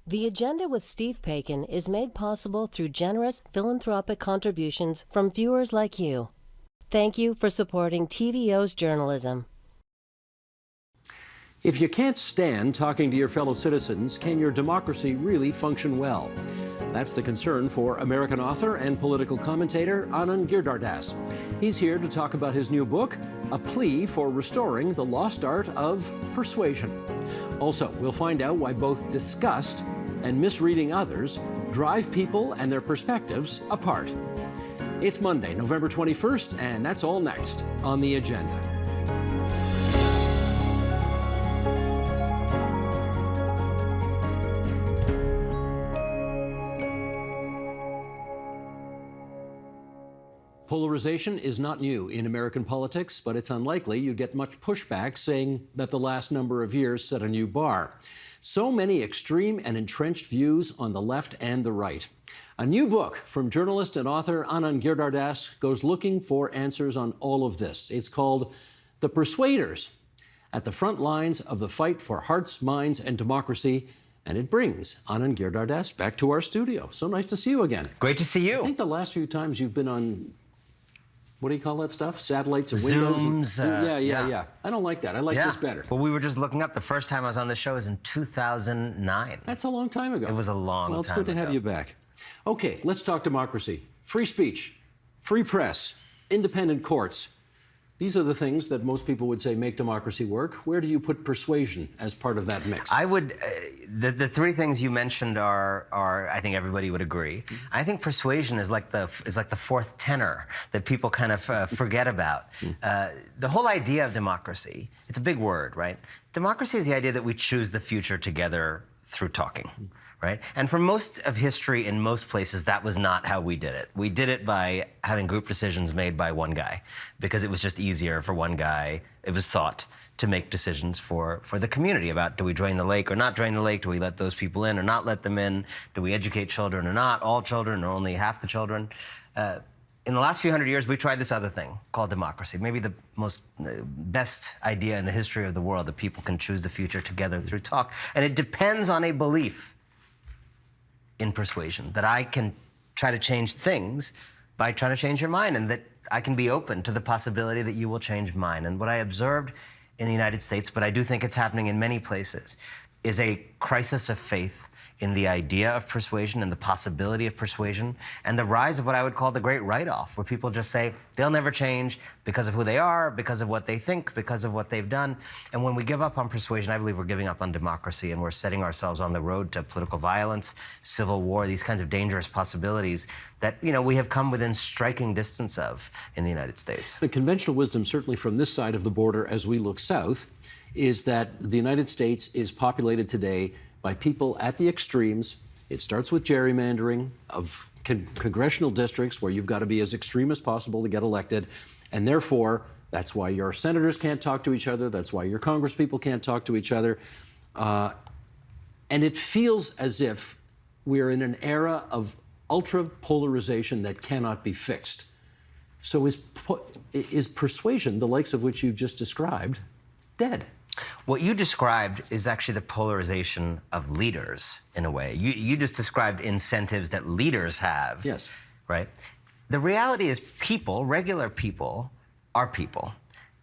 The Agenda with Steve Paikin is made possible through generous philanthropic contributions from viewers like you. Thank you for supporting TVO's journalism. If you can't stand talking to your fellow citizens, can your democracy really function well? That's the concern for American author and political commentator Anand Giridharadas. He's here to talk about his new book, A Plea for Restoring the Lost Art of Persuasion. Also, we'll find out why both disgust and misreading others drive people and their perspectives apart. It's Monday, November 21st, and that's all next on The Agenda. Polarization is not new in American politics, but it's unlikely you'd get much pushback saying that the last number of years set a new bar. So many extreme and entrenched views on the left and the right. A new book from journalist and author Anand Giridharadas goes looking for answers on all of this. It's called The Persuaders, at the front lines of the fight for hearts, minds, and democracy. And it brings Anand Giridharadas back to our studio. So nice to see you again. Great to see you. I think the last few times you've been on, what do you call that stuff? Satellites and windows? Zooms. Yeah. I don't like that. I like this better. Well, we were just looking up. The first time I was on the show was in 2009. That's a long time ago. It was a long time ago. Well, it's good to have you back. Okay, let's talk democracy. Free speech, free press, independent courts. These are the things that most people would say make democracy work. Where do you put persuasion as part of that mix? I would, the three things you mentioned are I think everybody would agree. I think persuasion is like the fourth tenor that people kind of forget about. The whole idea of democracy, it's a big word, right? Democracy is the idea that we choose the future together through talking. Right? And for most of history, in most places, that was not how we did it. We did it by having group decisions made by one guy, because it was just easier for one guy, it was thought, to make decisions for the community about, do we drain the lake or not drain the lake? Do we let those people in or not let them in? Do we educate children or not? All children or only half the children? In the last few hundred years, we tried this other thing called democracy. Maybe the best idea in the history of the world, that people can choose the future together through talk. And it depends on a belief in persuasion, that I can try to change things by trying to change your mind, and that I can be open to the possibility that you will change mine. And what I observed in the United States, but I do think it's happening in many places, is a crisis of faith in the idea of persuasion and the possibility of persuasion, and the rise of what I would call the great write-off, where people just say they'll never change because of who they are, because of what they think, because of what they've done. And when we give up on persuasion, I believe we're giving up on democracy, and we're setting ourselves on the road to political violence, civil war, these kinds of dangerous possibilities that, you know, we have come within striking distance of in the United States. The conventional wisdom, certainly from this side of the border as we look south, is that the United States is populated today by people at the extremes. It starts with gerrymandering of congressional districts where you've got to be as extreme as possible to get elected. And therefore, that's why your senators can't talk to each other. That's why your congresspeople can't talk to each other. And it feels as if we're in an era of ultra polarization that cannot be fixed. So is persuasion, the likes of which you've just described, dead? What you described is actually the polarization of leaders, in a way. You just described incentives that leaders have. Yes. Right? The reality is people, regular people, are people.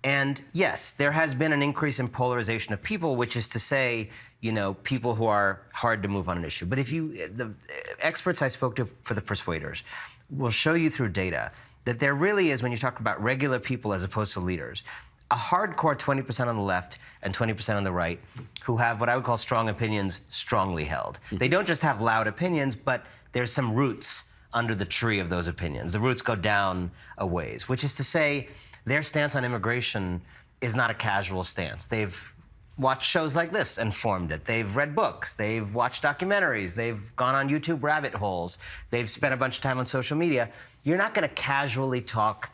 And yes, there has been an increase in polarization of people, which is to say, you know, people who are hard to move on an issue. But if the experts I spoke to for the Persuaders will show you through data that there really is, when you talk about regular people as opposed to leaders, a hardcore 20% on the left and 20% on the right who have what I would call strong opinions strongly held. They don't just have loud opinions, but there's some roots under the tree of those opinions. The roots go down a ways, which is to say their stance on immigration is not a casual stance. They've watched shows like this and formed it. They've read books. They've watched documentaries. They've gone on YouTube rabbit holes. They've spent a bunch of time on social media. You're not going to casually talk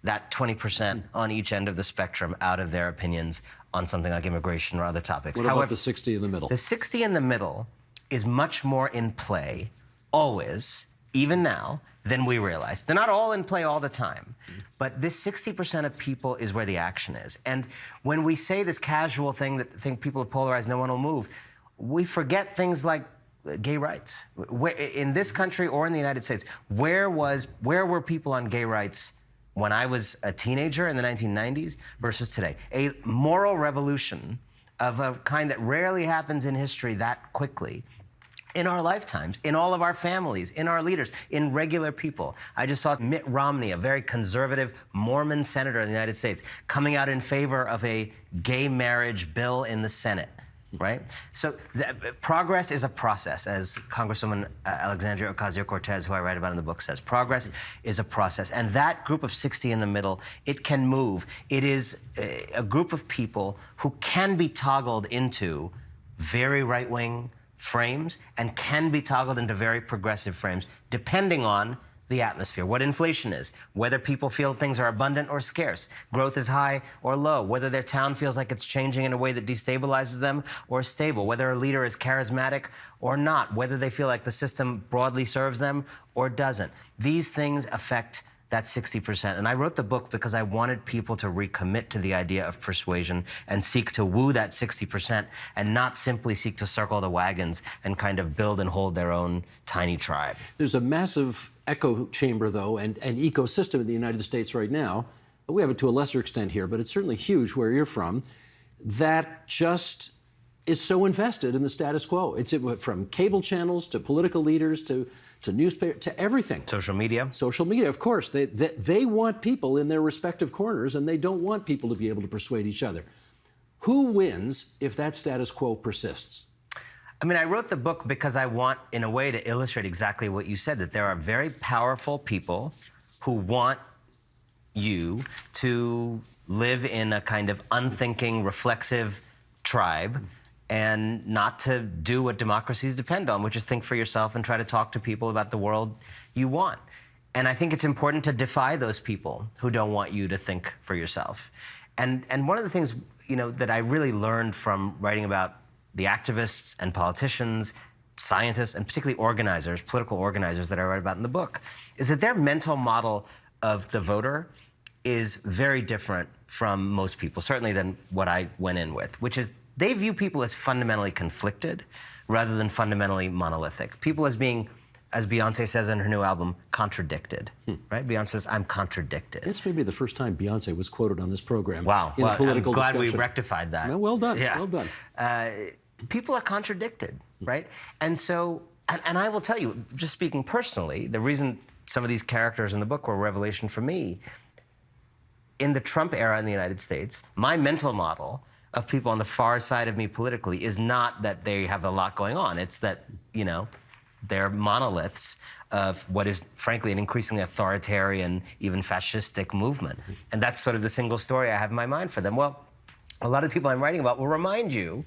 that 20% on each end of the spectrum out of their opinions on something like immigration or other topics. What about the 60 in the middle? The 60 in the middle is much more in play, always, even now, than we realize. They're not all in play all the time, but this 60% of people is where the action is. And when we say this casual thing that think people are polarized, no one will move, we forget things like gay rights. In this country or in the United States, where were people on gay rights when I was a teenager in the 1990s versus today? A moral revolution of a kind that rarely happens in history that quickly. In our lifetimes, in all of our families, in our leaders, in regular people. I just saw Mitt Romney, a very conservative Mormon senator in the United States, coming out in favor of a gay marriage bill in the Senate, right? So progress is a process, as Congresswoman Alexandria Ocasio-Cortez, who I write about in the book, says. Progress is a process. And that group of 60 in the middle, it can move. It is a group of people who can be toggled into very right-wing frames and can be toggled into very progressive frames, depending on the atmosphere, what inflation is, whether people feel things are abundant or scarce, growth is high or low, whether their town feels like it's changing in a way that destabilizes them or stable, whether a leader is charismatic or not, whether they feel like the system broadly serves them or doesn't. These things affect that 60%. And I wrote the book because I wanted people to recommit to the idea of persuasion and seek to woo that 60% and not simply seek to circle the wagons and kind of build and hold their own tiny tribe. There's a massive echo chamber, though, and ecosystem in the United States right now. We have it to a lesser extent here, but it's certainly huge where you're from, that just is so invested in the status quo. It's from cable channels to political leaders to newspaper, to everything. Social media? Social media, of course. They want people in their respective corners, and they don't want people to be able to persuade each other. Who wins if that status quo persists? I mean, I wrote the book because I want, in a way, to illustrate exactly what you said, that there are very powerful people who want you to live in a kind of unthinking, reflexive tribe and not to do what democracies depend on, which is think for yourself and try to talk to people about the world you want. And I think it's important to defy those people who don't want you to think for yourself. And one of the things, you know, that I really learned from writing about the activists and politicians, scientists, and particularly organizers, political organizers that I write about in the book, is that their mental model of the voter is very different from most people, certainly than what I went in with, which is they view people as fundamentally conflicted rather than fundamentally monolithic. People as being, as Beyonce says in her new album, contradicted, right? Beyonce says, I'm contradicted. This may be the first time Beyonce was quoted on this program. Wow, in a political I'm glad discussion. we rectified that. Well done, Yeah. well done. People are contradicted, right? And so, and I will tell you, just speaking personally, the reason some of these characters in the book were a revelation for me, in the Trump era in the United States, my mental model of people on the far side of me politically is not that they have a lot going on. It's that, you know, they're monoliths of what is, frankly, an increasingly authoritarian, even fascistic movement. And that's sort of the single story I have in my mind for them. Well, a lot of the people I'm writing about will remind you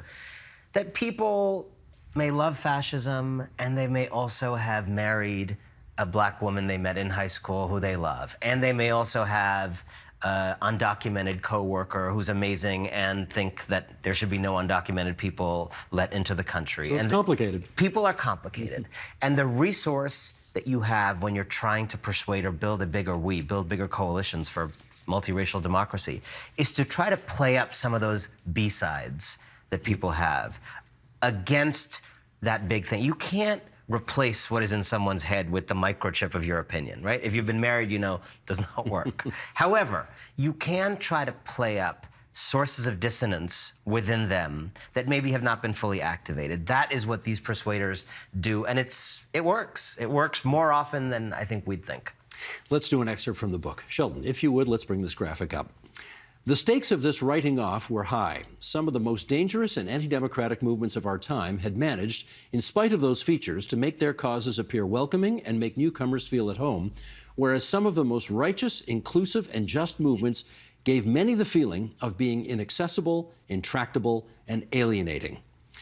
that people may love fascism and they may also have married a black woman they met in high school who they love. And they may also have undocumented coworker who's amazing and think that there should be no undocumented people let into the country. So it's complicated. People are complicated. And the resource that you have when you're trying to persuade or build a bigger build bigger coalitions for multiracial democracy, is to try to play up some of those B-sides that people have against that big thing. You can't replace what is in someone's head with the microchip of your opinion, right? If you've been married, you know, it does not work. However, you can try to play up sources of dissonance within them that maybe have not been fully activated. That is what these persuaders do, and it works. It works more often than I think we'd think. Let's do an excerpt from the book. Sheldon, if you would, let's bring this graphic up. The stakes of this writing off were high. Some of the most dangerous and anti-democratic movements of our time had managed, in spite of those features, to make their causes appear welcoming and make newcomers feel at home, whereas some of the most righteous, inclusive, and just movements gave many the feeling of being inaccessible, intractable, and alienating. It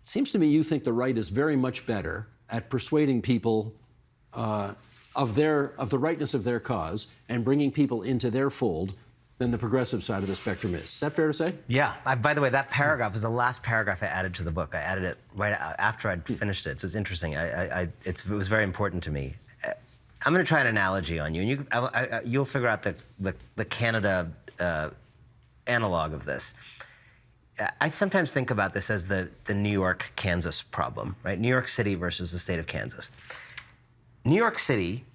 seems to me you think the right is very much better at persuading people of the rightness of their cause and bringing people into their fold than the progressive side of the spectrum is. Is that fair to say? Yeah. By the way, that paragraph was the last paragraph I added to the book. I added it right after I'd finished it, so it's interesting. It was very important to me. I'm going to try an analogy on you, and you'll figure out the Canada analog of this. I sometimes think about this as the New York-Kansas problem, right? New York City versus the state of Kansas. New York City,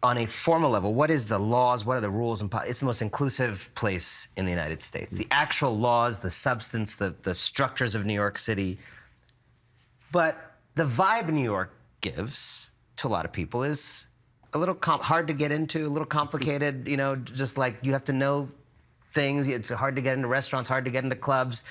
on a formal level, what is the laws, what are the rules? It's the most inclusive place in the United States. The actual laws, the substance, the structures of New York City. But the vibe New York gives to a lot of people is a little hard to get into, a little complicated, you know, just like you have to know things. It's hard to get into restaurants, hard to get into clubs.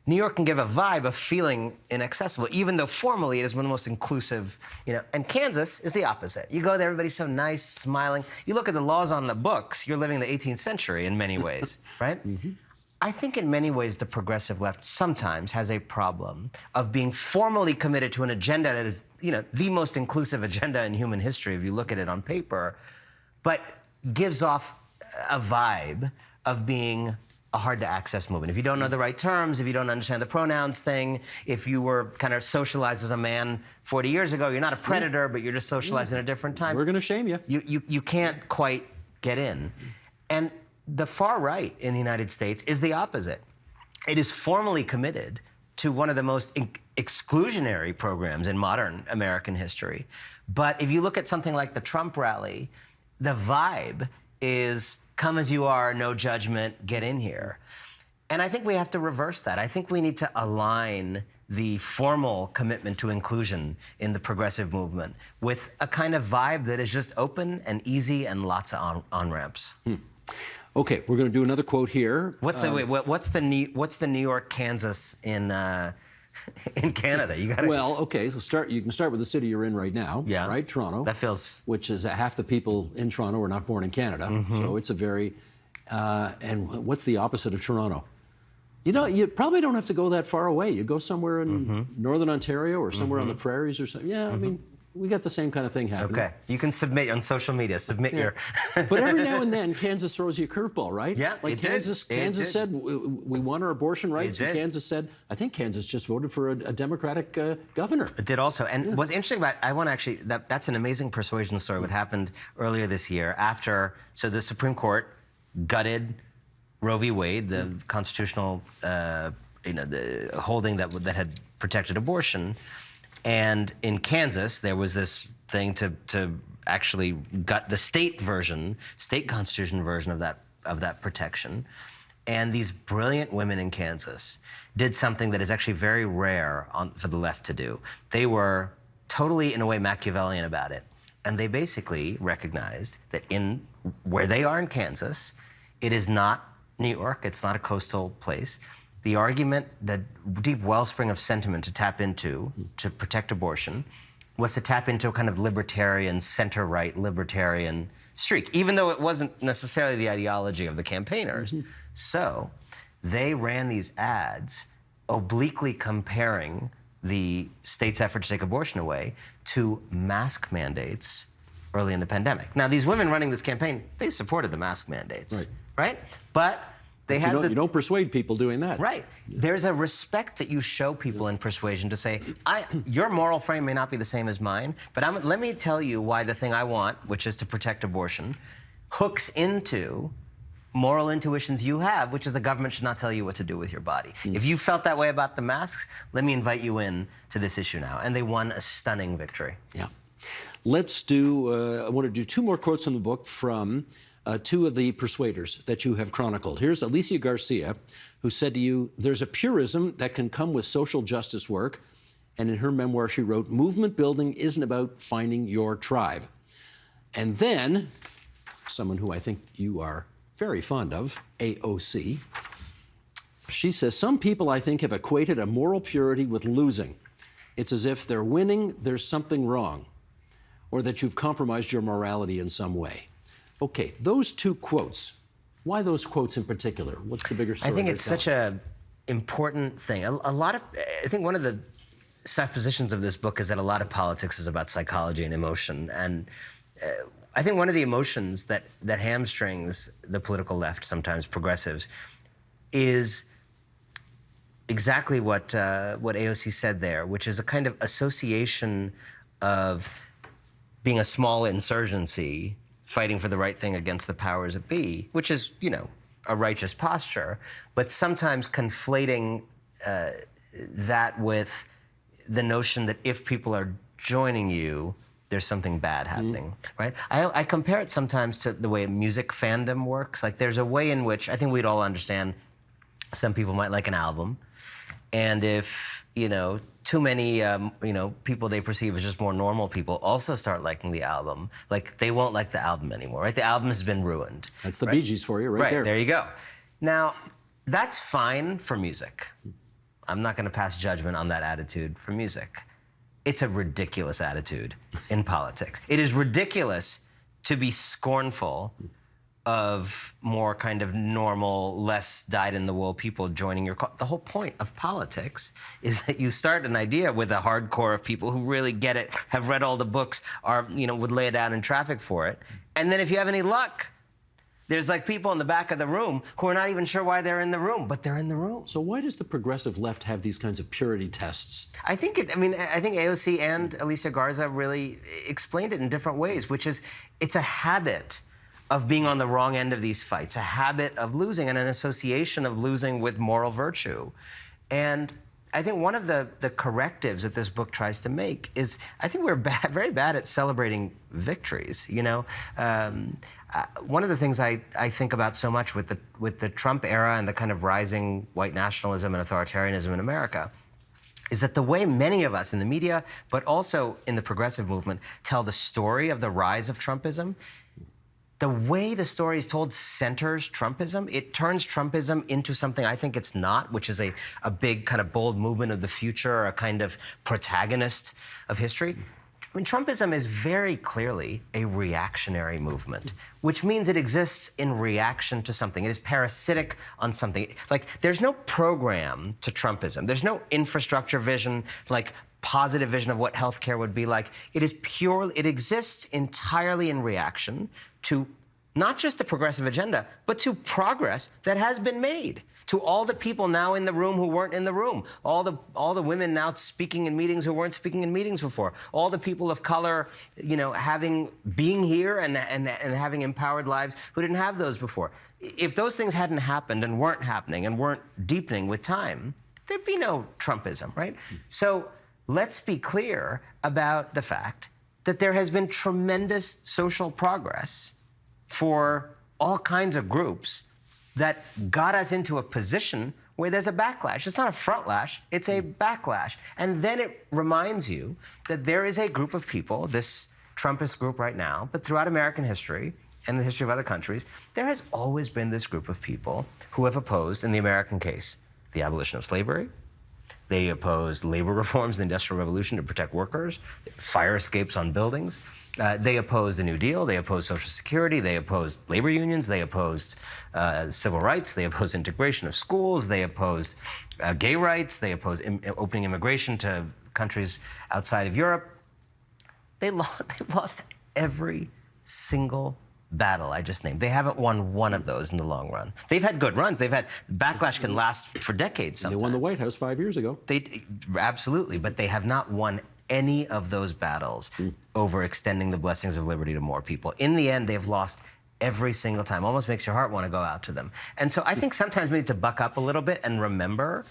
New York can give a vibe of feeling inaccessible, even though formally it is one of the most inclusive, you know. And Kansas is the opposite. You go there, everybody's so nice, smiling. You look at the laws on the books, you're living the 18th century in many ways, right? Mm-hmm. I think in many ways the progressive left sometimes has a problem of being formally committed to an agenda that is, you know, the most inclusive agenda in human history if you look at it on paper, but gives off a vibe of being a hard-to-access movement. If you don't know the right terms, if you don't understand the pronouns thing, if you were kind of socialized as a man 40 years ago, you're not a predator, but you're just socialized in a different time. We're going to shame you. You can't quite get in. And the far right in the United States is the opposite. It is formally committed to one of the most exclusionary programs in modern American history. But if you look at something like the Trump rally, the vibe is come as you are, no judgment, get in here. And I think we have to reverse that. I think we need to align the formal commitment to inclusion in the progressive movement with a kind of vibe that is just open and easy and lots of on-ramps. Okay, we're going to do another quote here. What's the New York, Kansas in Canada? You got Well, okay, so you can start with the city you're in right now, right? Toronto. That feels... Which is half the people in Toronto are not born in Canada. Mm-hmm. So it's a very... and what's the opposite of Toronto? You know, you probably don't have to go that far away. You go somewhere in Northern Ontario or somewhere on the prairies or something. Yeah, I mean, we got the same kind of thing happening. Okay, you can submit on social media, your... But every now and then, Kansas throws you a curveball, right? Yeah, like Kansas said, we want our abortion rights, and Kansas said, I think Kansas just voted for a Democratic governor. It did also, and what's interesting about, I want to actually, that's an amazing persuasion story, what happened earlier this year after, so the Supreme Court gutted Roe v. Wade, the constitutional, the holding that had protected abortion. And in Kansas, there was this thing to actually gut the state constitution version of that protection. And these brilliant women in Kansas did something that is actually very rare for the left to do. They were totally, in a way, Machiavellian about it. And they basically recognized that where they are in Kansas, it is not New York, it's not a coastal place. The argument, the deep wellspring of sentiment to tap into to protect abortion was to tap into a kind of libertarian, center-right libertarian streak, even though it wasn't necessarily the ideology of the campaigners. So they ran these ads obliquely comparing the state's effort to take abortion away to mask mandates early in the pandemic. Now, these women running this campaign, they supported the mask mandates, right? But they had you don't persuade people doing that. Right. There's a respect that you show people in persuasion to say, your moral frame may not be the same as mine, but let me tell you why the thing I want, which is to protect abortion, hooks into moral intuitions you have, which is the government should not tell you what to do with your body. If you felt that way about the masks, let me invite you in to this issue now. And they won a stunning victory. Yeah. Let's do, I want to do two more quotes from the book from two of the persuaders that you have chronicled. Here's Alicia Garcia, who said to you, there's a purism that can come with social justice work. And in her memoir, she wrote, movement building isn't about finding your tribe. And then, someone who I think you are very fond of, AOC, she says, some people, I think, have equated a moral purity with losing. It's as if they're winning, there's something wrong, or that you've compromised your morality in some way. Okay, those two quotes, why those quotes in particular? What's the bigger story? I think it's such an important thing. I think one of the suppositions of this book is that a lot of politics is about psychology and emotion. And I think one of the emotions that hamstrings the political left, sometimes progressives, is exactly what AOC said there, which is a kind of association of being a small insurgency fighting for the right thing against the powers that be, which is, a righteous posture, but sometimes conflating that with the notion that if people are joining you, there's something bad happening, right? I compare it sometimes to the way music fandom works. Like there's a way in which I think we'd all understand some people might like an album, and if, too many, people they perceive as just more normal people also start liking the album, like they won't like the album anymore, right? The album has been ruined. That's the Bee Gees for you right there. There you go. Now, that's fine for music. I'm not going to pass judgment on that attitude for music. It's a ridiculous attitude in politics. It is ridiculous to be scornful of more kind of normal, less dyed-in-the-wool people joining your cause. The whole point of politics is that you start an idea with a hardcore of people who really get it, have read all the books, would lay it out in traffic for it. And then if you have any luck, there's like people in the back of the room who are not even sure why they're in the room, but they're in the room. So why does the progressive left have these kinds of purity tests? I think AOC and Alicia Garza really explained it in different ways, which is it's a habit of being on the wrong end of these fights, a habit of losing and an association of losing with moral virtue. And I think one of the correctives that this book tries to make is I think we're very bad at celebrating victories, one of the things I think about so much with the Trump era and the kind of rising white nationalism and authoritarianism in America is that the way many of us in the media, but also in the progressive movement, tell the story of the rise of Trumpism, the way the story is told centers Trumpism. It turns Trumpism into something I think it's not, which is a big kind of bold movement of the future, or a kind of protagonist of history. I mean, Trumpism is very clearly a reactionary movement, which means it exists in reaction to something. It is parasitic on something. Like, there's no program to Trumpism. There's no infrastructure vision, like positive vision of what healthcare would be like. It exists entirely in reaction to not just the progressive agenda, but to progress that has been made. To all the people now in the room who weren't in the room, all the women now speaking in meetings who weren't speaking in meetings before, all the people of color, being here and having empowered lives who didn't have those before. If those things hadn't happened and weren't happening and weren't deepening with time, there'd be no Trumpism, right? So let's be clear about the fact that there has been tremendous social progress for all kinds of groups that got us into a position where there's a backlash. It's not a frontlash, it's a backlash. And then it reminds you that there is a group of people, this Trumpist group right now, but throughout American history and the history of other countries, there has always been this group of people who have opposed, in the American case, the abolition of slavery. They opposed labor reforms, the Industrial Revolution to protect workers, fire escapes on buildings. They opposed the New Deal, they opposed Social Security, they opposed labor unions, they opposed civil rights, they opposed integration of schools, they opposed gay rights, they opposed opening immigration to countries outside of Europe. They've lost every single battle I just named. They haven't won one of those in the long run. They've had good runs. Backlash can last for decades sometimes. They won the White House 5 years ago. Absolutely, but they have not won any of those battles over extending the blessings of liberty to more people. In the end, they've lost every single time. Almost makes your heart want to go out to them. And so I think sometimes we need to buck up a little bit and remember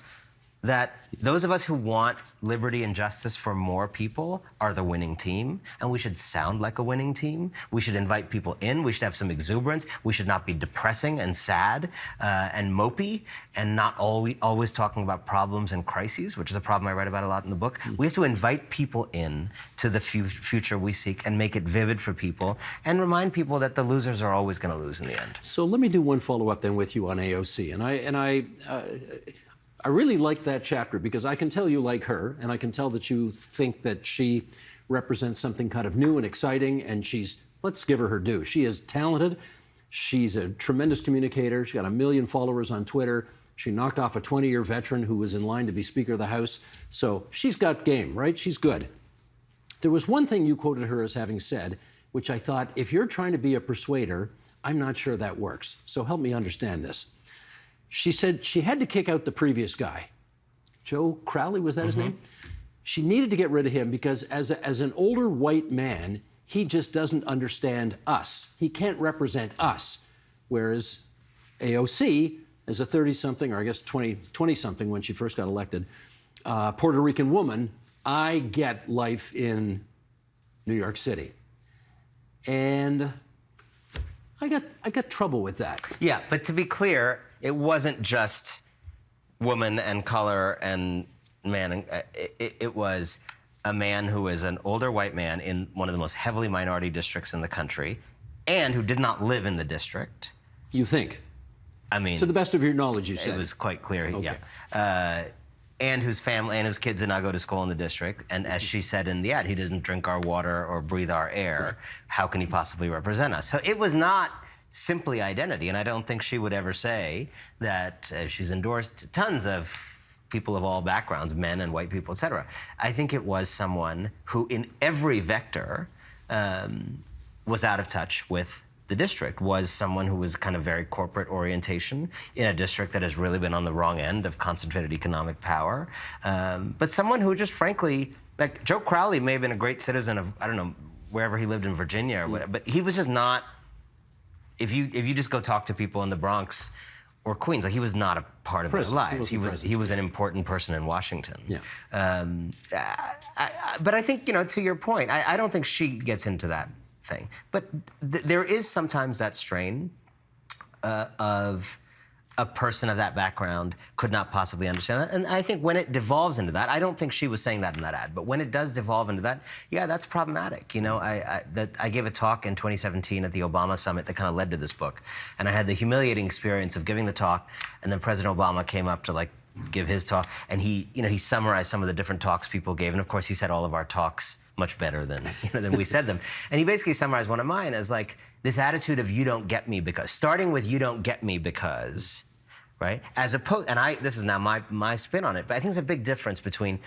that those of us who want liberty and justice for more people are the winning team, and we should sound like a winning team. We should invite people in. We should have some exuberance. We should not be depressing and sad and mopey and not always talking about problems and crises, which is a problem I write about a lot in the book. We have to invite people in to the future we seek and make it vivid for people and remind people that the losers are always going to lose in the end. So let me do one follow-up then with you on AOC. I really liked that chapter because I can tell you like her, and I can tell that you think that she represents something kind of new and exciting, and let's give her due. She is talented. She's a tremendous communicator. She's got 1 million followers on Twitter. She knocked off a 20-year veteran who was in line to be Speaker of the House. So she's got game, right? She's good. There was one thing you quoted her as having said, which I thought, if you're trying to be a persuader, I'm not sure that works. So help me understand this. She said she had to kick out the previous guy. Joe Crowley, was that his name? She needed to get rid of him because as an older white man, he just doesn't understand us. He can't represent us. Whereas AOC, as a 30-something, or I guess 20-something when she first got elected, Puerto Rican woman, I get life in New York City. And I got trouble with that. Yeah, but to be clear, it wasn't just woman and color and man. It was a man who is an older white man in one of the most heavily minority districts in the country and who did not live in the district. You think? I mean, to the best of your knowledge, you said. It was quite clear, okay. Yeah. And whose family and his kids did not go to school in the district. And as she said in the ad, he doesn't drink our water or breathe our air. Right. How can he possibly represent us? So it was not simply identity. And I don't think she would ever say that she's endorsed tons of people of all backgrounds, men and white people, et cetera. I think it was someone who in every vector was out of touch with the district, was someone who was kind of very corporate orientation in a district that has really been on the wrong end of concentrated economic power. But someone who just frankly, like Joe Crowley may have been a great citizen of, I don't know, wherever he lived in Virginia or whatever, but he was just not, if you just go talk to people in the Bronx or Queens, like he was not a part of their lives. He was an important person in Washington. Yeah. But I think, to your point, I don't think she gets into that thing. But there is sometimes that strain of a person of that background could not possibly understand that. And I think when it devolves into that, I don't think she was saying that in that ad, but when it does devolve into that, yeah, that's problematic. I gave a talk in 2017 at the Obama summit that kind of led to this book. And I had the humiliating experience of giving the talk, and then President Obama came up to give his talk, and he summarized some of the different talks people gave. And of course, he said all of our talks much better than we said them. And he basically summarized one of mine as this attitude of you don't get me because, starting with you don't get me because, right? As opposed, and this is now my spin on it, but I think there's a big difference between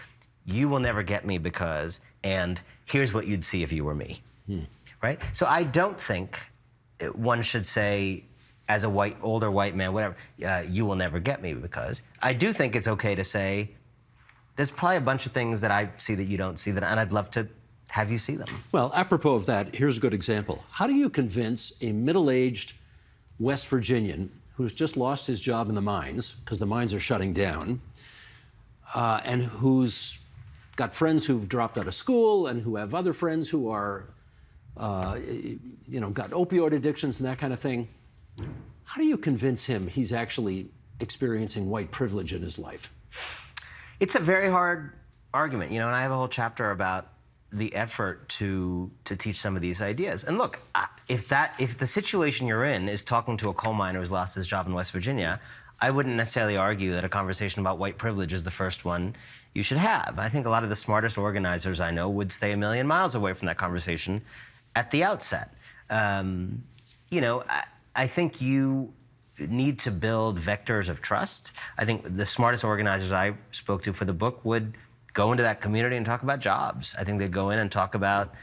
you will never get me because and here's what you'd see if you were me, right? So I don't think one should say, as a older white man, whatever, you will never get me because. I do think it's okay to say, there's probably a bunch of things that I see that you don't see, and I'd love to have you see them. Well, apropos of that, here's a good example. How do you convince a middle-aged West Virginian who's just lost his job in the mines, because the mines are shutting down, and who's got friends who've dropped out of school and who have other friends who are, got opioid addictions and that kind of thing. How do you convince him he's actually experiencing white privilege in his life? It's a very hard argument, and I have a whole chapter about the effort to teach some of these ideas. And look, if the situation you're in is talking to a coal miner who's lost his job in West Virginia, I wouldn't necessarily argue that a conversation about white privilege is the first one you should have. I think a lot of the smartest organizers I know would stay a million miles away from that conversation at the outset. I think you need to build vectors of trust. I think the smartest organizers I spoke to for the book would go into that community and talk about jobs. I think they'd go in and talk about,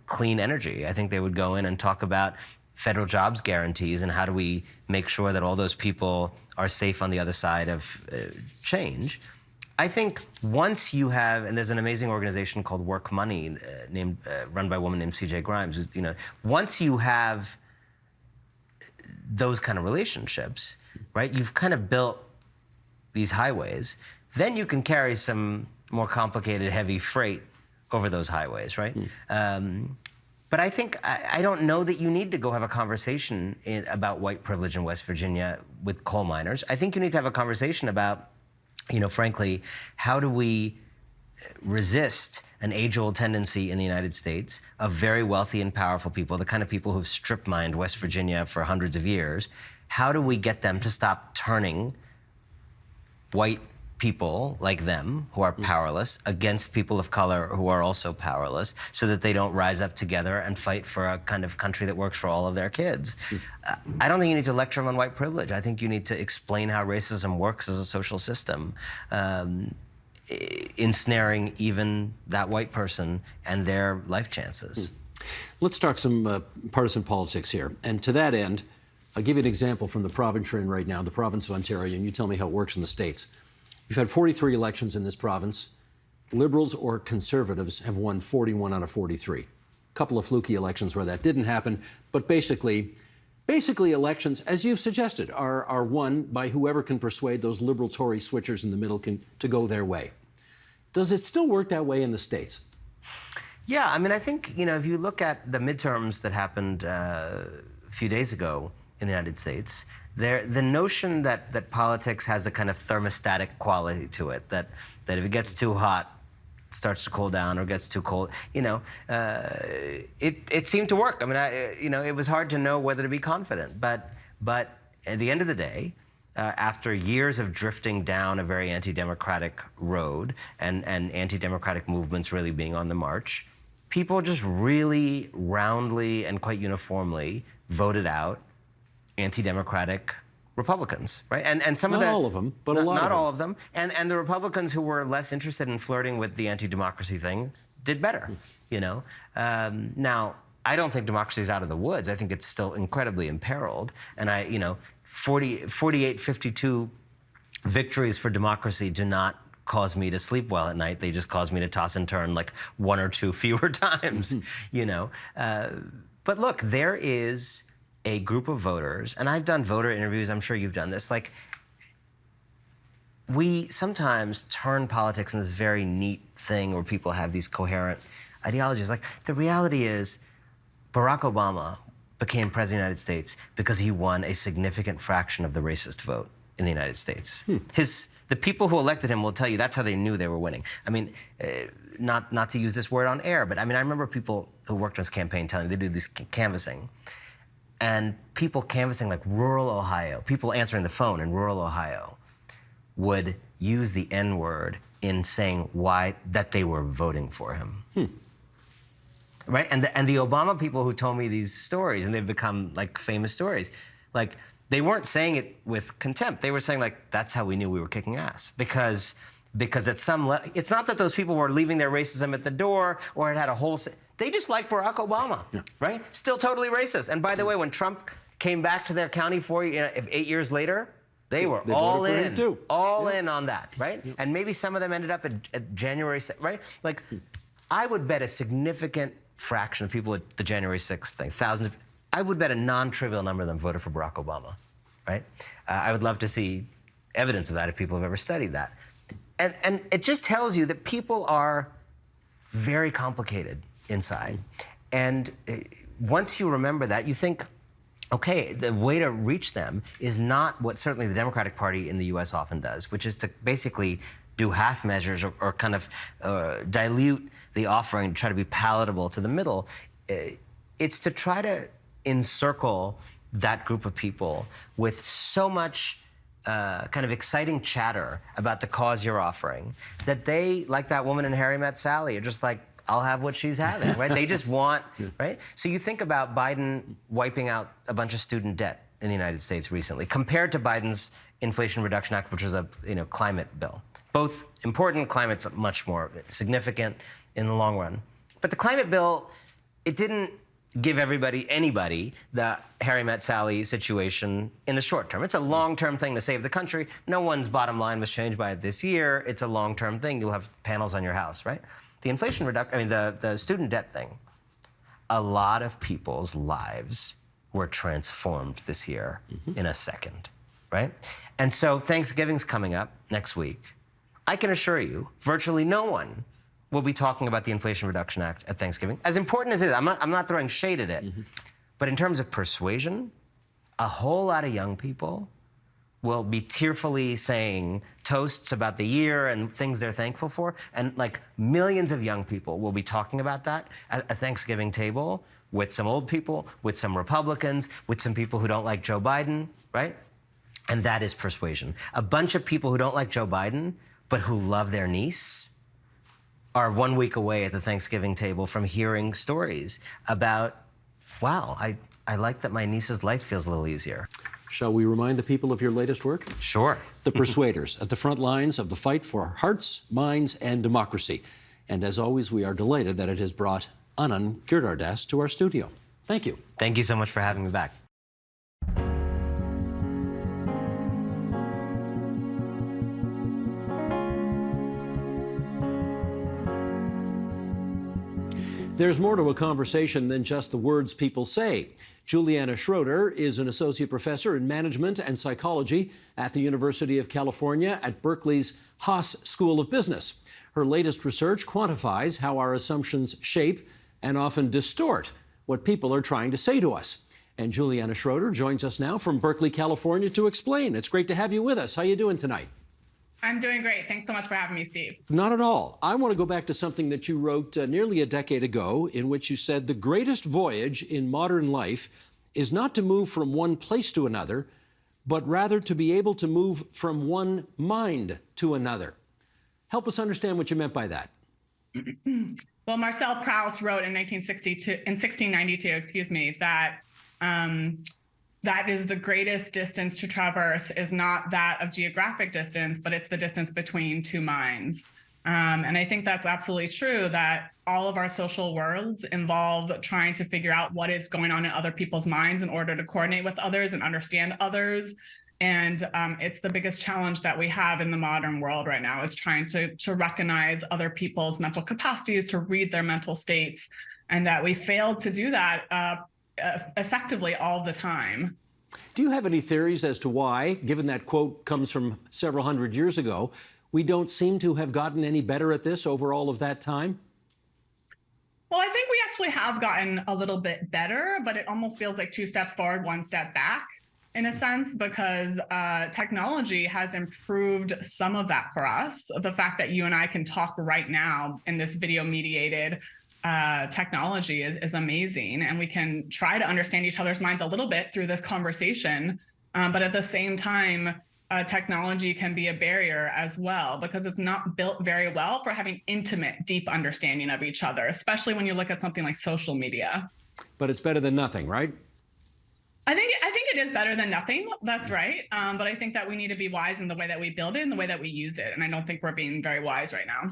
clean energy. I think they would go in and talk about federal jobs guarantees and how do we make sure that all those people are safe on the other side of change. I think once you have, and there's an amazing organization called Work Money, run by a woman named C.J. Grimes. Once you have those kind of relationships, right? You've kind of built these highways. Then you can carry some more complicated, heavy freight over those highways, right? But I think, I don't know that you need to go have a conversation about white privilege in West Virginia with coal miners. I think you need to have a conversation about, frankly, how do we resist an age-old tendency in the United States of very wealthy and powerful people, the kind of people who've strip-mined West Virginia for hundreds of years. How do we get them to stop turning white people like them who are powerless against people of color who are also powerless, so that they don't rise up together and fight for a kind of country that works for all of their kids? I don't think you need to lecture them on white privilege. I think you need to explain how racism works as a social system, ensnaring even that white person and their life chances. Let's talk some partisan politics here. And to that end, I'll give you an example from the province you're in right now, the province of Ontario, and you tell me how it works in the States. You've had 43 elections in this province. Liberals or Conservatives have won 41 out of 43. A couple of fluky elections where that didn't happen, but basically, Basically, elections, as you've suggested, are won by whoever can persuade those liberal Tory switchers in the middle to go their way. Does it still work that way in the States? Yeah, I mean, I think, if you look at the midterms that happened a few days ago in the United States, the notion that politics has a kind of thermostatic quality to it, that if it gets too hot, it starts to cool down, or gets too cold, it seemed to work. I mean, it was hard to know whether to be confident, but at the end of the day, after years of drifting down a very anti-democratic road and anti-democratic movements really being on the march, people just really roundly and quite uniformly voted out anti-democratic Republicans, right? And some not of the, all of them, but a lot of them. Not all of them. And the Republicans who were less interested in flirting with the anti-democracy thing did better, Now, I don't think democracy is out of the woods. I think it's still incredibly imperiled. And 48-52 victories for democracy do not cause me to sleep well at night. They just cause me to toss and turn like one or two fewer times, But look, there is a group of voters, and I've done voter interviews, I'm sure you've done this, like, we sometimes turn politics into this very neat thing where people have these coherent ideologies. Like, the reality is, Barack Obama became president of the United States because he won a significant fraction of the racist vote in the United States. The people who elected him will tell you that's how they knew they were winning. I mean, not to use this word on air, but I mean, I remember people who worked on his campaign telling me they did this canvassing, and people canvassing like rural Ohio, people answering the phone in rural Ohio would use the N-word in saying why that they were voting for him. Right? And the Obama people who told me these stories, and they've become like famous stories, like, they weren't saying it with contempt. They were saying, like, that's how we knew we were kicking ass. Because at some level, it's not that those people were leaving their racism at the door or had a whole... They just like Barack Obama, right? Still totally racist. And by the way, when Trump came back to their county 8 years later, they were all in. All in on that, right? And maybe some of them ended up at January 6th, right? Like, I would bet a significant fraction of people at the January 6th thing, thousands of... I would bet a non-trivial number of them voted for Barack Obama, right? I would love to see evidence of that if people have ever studied that. And it just tells you that people are very complicated inside. And once you remember that, you think, okay, the way to reach them is not what certainly the Democratic Party in the US often does, which is to basically do half measures or kind of dilute the offering to try to be palatable to the middle. It's to try to encircle that group of people with so much kind of exciting chatter about the cause you're offering that they, like that woman in Harry Met Sally, are just like, I'll have what she's having, right? They just want, right? So you think about Biden wiping out a bunch of student debt in the United States recently, compared to Biden's Inflation Reduction Act, which was a climate bill. Both important, climate's much more significant in the long run. But the climate bill, it didn't give anybody, the Harry Met Sally situation in the short term. It's a long-term thing to save the country. No one's bottom line was changed by it this year. It's a long-term thing. You'll have panels on your house, right? The inflation reduction, the student debt thing, a lot of people's lives were transformed this year in a second, right? And so Thanksgiving's coming up next week. I can assure you, virtually no one will be talking about the Inflation Reduction Act at Thanksgiving. As important as it is, I'm not throwing shade at it. But in terms of persuasion, a whole lot of young people will be tearfully saying toasts about the year and things they're thankful for. And like millions of young people will be talking about that at a Thanksgiving table with some old people, with some Republicans, with some people who don't like Joe Biden, right? And that is persuasion. A bunch of people who don't like Joe Biden, but who love their niece, are 1 week away at the Thanksgiving table from hearing stories about, wow, I like that my niece's life feels a little easier. Shall we remind the people of your latest work? Sure. The Persuaders, at the front lines of the fight for hearts, minds, and democracy. And as always, we are delighted that it has brought Anand Giridharadas to our studio. Thank you. Thank you so much for having me back. There's more to a conversation than just the words people say. Juliana Schroeder is an associate professor in management and psychology at the University of California at Berkeley's Haas School of Business. Her latest research quantifies how our assumptions shape and often distort what people are trying to say to us. And Juliana Schroeder joins us now from Berkeley, California to explain. It's great to have you with us. How are you doing tonight? I'm doing great. Thanks so much for having me, Steve. Not at all. I want to go back to something that you wrote nearly a decade ago, in which you said the greatest voyage in modern life is not to move from one place to another, but rather to be able to move from one mind to another. Help us understand what you meant by that. Well, Marcel Proust wrote in 1692, that that is the greatest distance to traverse is not that of geographic distance, but it's the distance between two minds. And I think that's absolutely true, that all of our social worlds involve trying to figure out what is going on in other people's minds in order to coordinate with others and understand others. And it's the biggest challenge that we have in the modern world right now, is trying to recognize other people's mental capacities, to read their mental states, and that we fail to do that effectively all the time. Do you have any theories as to why, given that quote comes from several hundred years ago, we don't seem to have gotten any better at this over all of that time? Well, I think we actually have gotten a little bit better, but it almost feels like 2 steps forward, 1 step back in a sense, because technology has improved some of that for us. The fact that you and I can talk right now in this video mediated technology is amazing, and we can try to understand each other's minds a little bit through this conversation. But at the same time, technology can be a barrier as well, because it's not built very well for having intimate, deep understanding of each other, especially when you look at something like social media. But it's better than nothing, right? I think it is better than nothing. That's right. But I think that we need to be wise in the way that we build it and the way that we use it. And I don't think we're being very wise right now.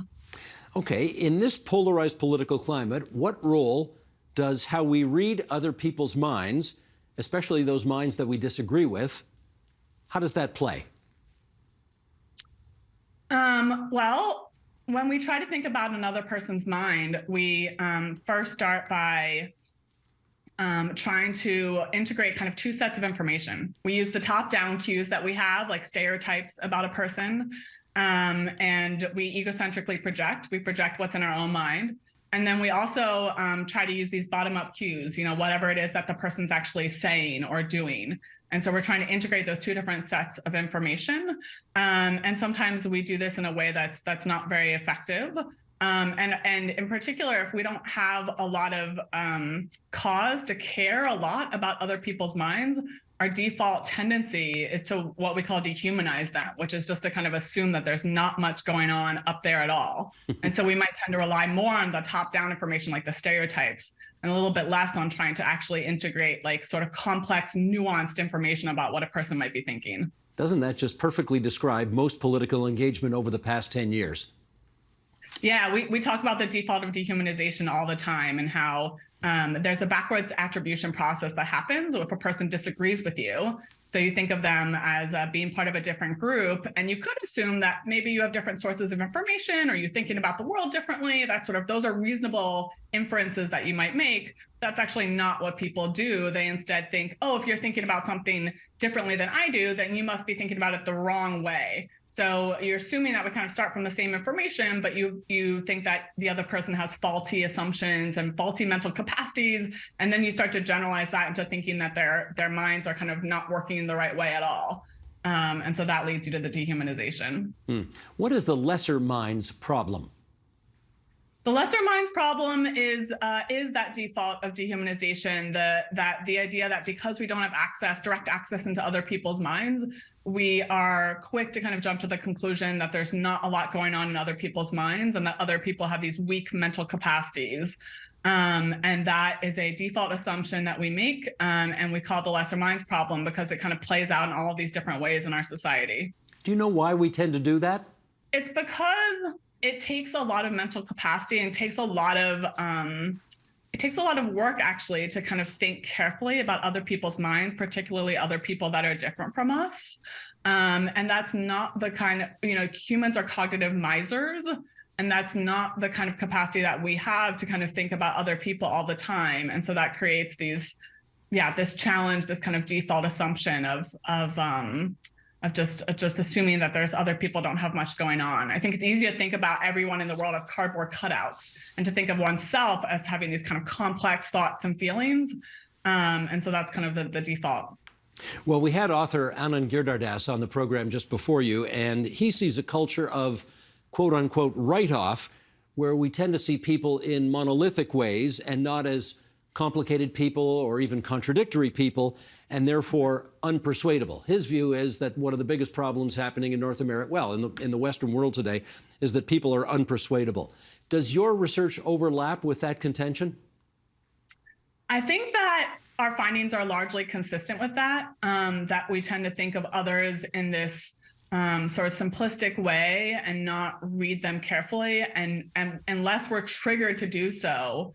Okay, in this polarized political climate, what role does how we read other people's minds, especially those minds that we disagree with, how does that play? Well, when we try to think about another person's mind, we first start by trying to integrate kind of 2 sets of information. We use the top-down cues that we have, like stereotypes about a person, and we egocentrically project. We project what's in our own mind. And then we also try to use these bottom-up cues, whatever it is that the person's actually saying or doing. And so we're trying to integrate those 2 different sets of information. And sometimes we do this in a way that's not very effective. And in particular, if we don't have a lot of cause to care a lot about other people's minds, our default tendency is to what we call dehumanize them, which is just to kind of assume that there's not much going on up there at all. And so we might tend to rely more on the top-down information, like the stereotypes, and a little bit less on trying to actually integrate like sort of complex, nuanced information about what a person might be thinking. Doesn't that just perfectly describe most political engagement over the past 10 years? Yeah, we talk about the default of dehumanization all the time, and how there's a backwards attribution process that happens if a person disagrees with you. So you think of them as being part of a different group, and you could assume that maybe you have different sources of information, or you're thinking about the world differently. Those are reasonable inferences that you might make. That's actually not what people do. They instead think, oh, if you're thinking about something differently than I do, then you must be thinking about it the wrong way. So you're assuming that we kind of start from the same information, but you think that the other person has faulty assumptions and faulty mental capacities, and then you start to generalize that into thinking that their minds are kind of not working the right way at all. And so that leads you to the dehumanization. What is the lesser mind's problem? The lesser mind's problem is that default of dehumanization, the idea that because we don't have direct access into other people's minds, we are quick to kind of jump to the conclusion that there's not a lot going on in other people's minds, and that other people have these weak mental capacities. And that is a default assumption that we make, and we call it the lesser mind's problem, because it kind of plays out in all of these different ways in our society. Do you know why we tend to do that? It's because it takes a lot of mental capacity, and it takes a lot of work actually to kind of think carefully about other people's minds, particularly other people that are different from us. And that's not the kind of, humans are cognitive misers. And that's not the kind of capacity that we have to kind of think about other people all the time. And so that creates this challenge, this kind of default assumption of just assuming that there's other people don't have much going on. I think it's easy to think about everyone in the world as cardboard cutouts and to think of oneself as having these kind of complex thoughts and feelings. And so that's kind of the default. Well, we had author Anand Giridharadas on the program just before you, and he sees a culture of quote unquote write-off where we tend to see people in monolithic ways and not as complicated people or even contradictory people, and therefore unpersuadable. His view is that one of the biggest problems happening in North America, well, in the Western world today, is that people are unpersuadable. Does your research overlap with that contention? I think that our findings are largely consistent with that, that we tend to think of others in this sort of simplistic way and not read them carefully. And unless we're triggered to do so,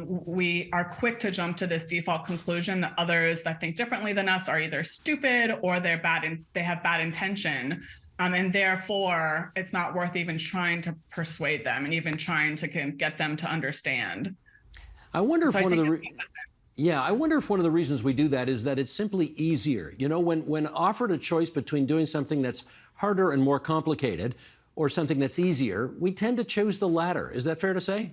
we are quick to jump to this default conclusion that others that think differently than us are either stupid or they have bad intention. And therefore, it's not worth even trying to persuade them and even trying to get them to understand. I wonder if one of the reasons we do that is that it's simply easier. You know, when offered a choice between doing something that's harder and more complicated or something that's easier, we tend to choose the latter. Is that fair to say?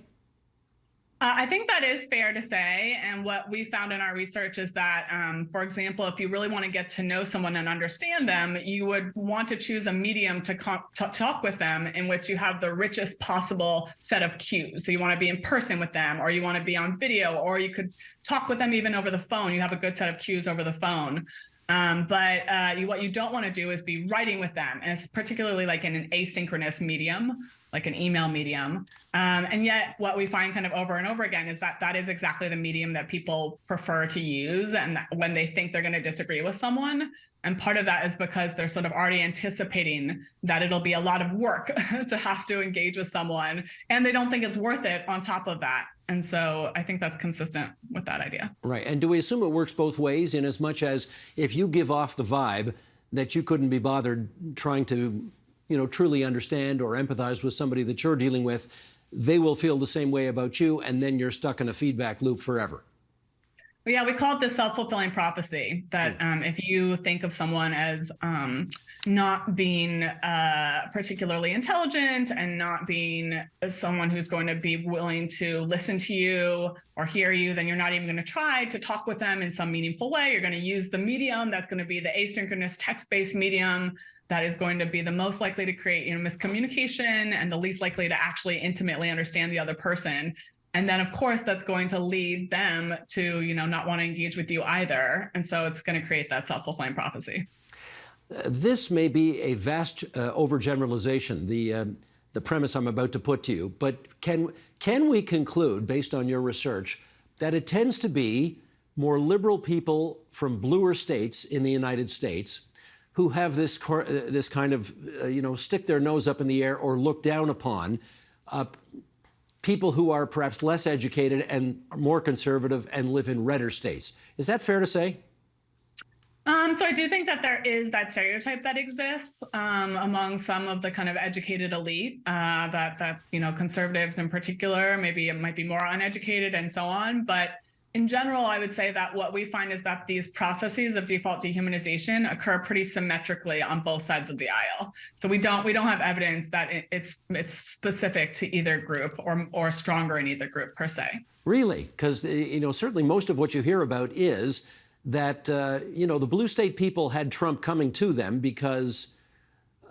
I think that is fair to say. And what we found in our research is that, for example, if you really want to get to know someone and understand them, you would want to choose a medium to talk with them in which you have the richest possible set of cues. So you want to be in person with them, or you want to be on video, or you could talk with them even over the phone. You have a good set of cues over the phone. But what you don't want to do is be writing with them, and it's particularly like in an asynchronous medium, like an email medium. And yet what we find kind of over and over again is that is exactly the medium that people prefer to use and when they think they're going to disagree with someone. And part of that is because they're sort of already anticipating that it'll be a lot of work to have to engage with someone, and they don't think it's worth it on top of that. And so I think that's consistent with that idea. Right. And do we assume it works both ways, in as much as if you give off the vibe that you couldn't be bothered trying to, truly understand or empathize with somebody that you're dealing with, they will feel the same way about you, and then you're stuck in a feedback loop forever? Yeah, we call it the self-fulfilling prophecy, that if you think of someone as not being particularly intelligent and not being someone who's going to be willing to listen to you or hear you, then you're not even going to try to talk with them in some meaningful way. You're going to use the medium that's going to be the asynchronous text-based medium that is going to be the most likely to create miscommunication and the least likely to actually intimately understand the other person. And then, of course, that's going to lead them to, not want to engage with you either. And so it's going to create that self-fulfilling prophecy. This may be a vast overgeneralization, the premise I'm about to put to you. But can we conclude, based on your research, that it tends to be more liberal people from bluer states in the United States who have this kind of, stick their nose up in the air or look down upon people who are perhaps less educated and more conservative and live in redder states? Is that fair to say? So I do think that there is that stereotype that exists among some of the kind of educated elite, that conservatives in particular, maybe it might be more uneducated and so on. But in general, I would say that what we find is that these processes of default dehumanization occur pretty symmetrically on both sides of the aisle. So we don't have evidence that it's specific to either group or stronger in either group per se. Really? Because certainly most of what you hear about is that the blue state people had Trump coming to them because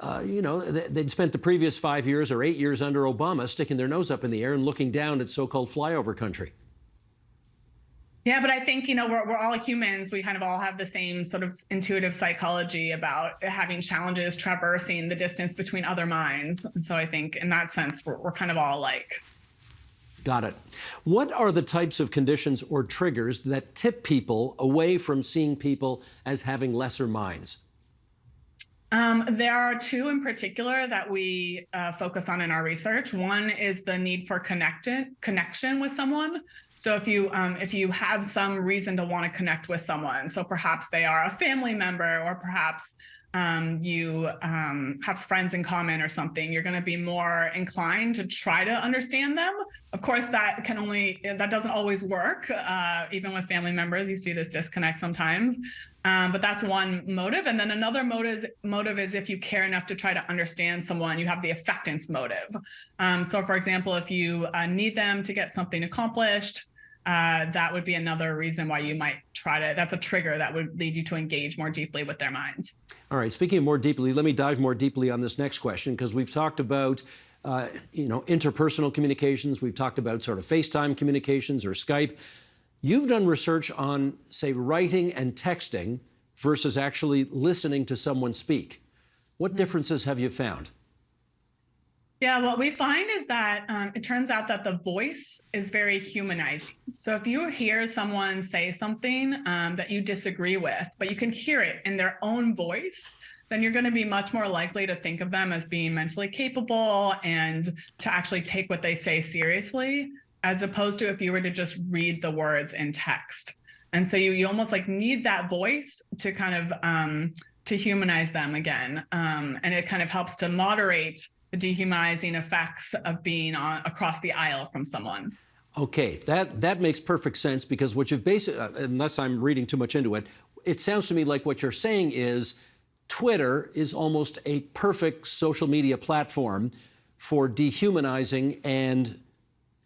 they'd spent the previous 5 years or 8 years under Obama sticking their nose up in the air and looking down at so-called flyover country. Yeah, but I think, we're all humans. We kind of all have the same sort of intuitive psychology about having challenges traversing the distance between other minds. And so I think in that sense, we're kind of all alike. Got it. What are the types of conditions or triggers that tip people away from seeing people as having lesser minds? There are two in particular that we focus on in our research. One is the need for connection with someone. So if you have some reason to want to connect with someone, so perhaps they are a family member, or perhaps you have friends in common or something, you're going to be more inclined to try to understand them. Of course, that doesn't always work. Even with family members, you see this disconnect sometimes. But that's one motive. And then another motive is if you care enough to try to understand someone, you have the affectance motive. So for example, if you need them to get something accomplished, that would be another reason why you might that's a trigger that would lead you to engage more deeply with their minds. All right, speaking of more deeply, let me dive more deeply on this next question, because we've talked about interpersonal communications. We've talked about sort of FaceTime communications or Skype. You've done research on, say, writing and texting versus actually listening to someone speak. What differences have you found? Yeah, what we find is that it turns out that the voice is very humanizing. So if you hear someone say something that you disagree with, but you can hear it in their own voice, then you're going to be much more likely to think of them as being mentally capable and to actually take what they say seriously, as opposed to if you were to just read the words in text. And so you almost like need that voice to kind of to humanize them again. And it kind of helps to moderate the dehumanizing effects of being across the aisle from someone. Okay, that makes perfect sense, because what you've basically, unless I'm reading too much into it, it sounds to me like what you're saying is Twitter is almost a perfect social media platform for dehumanizing and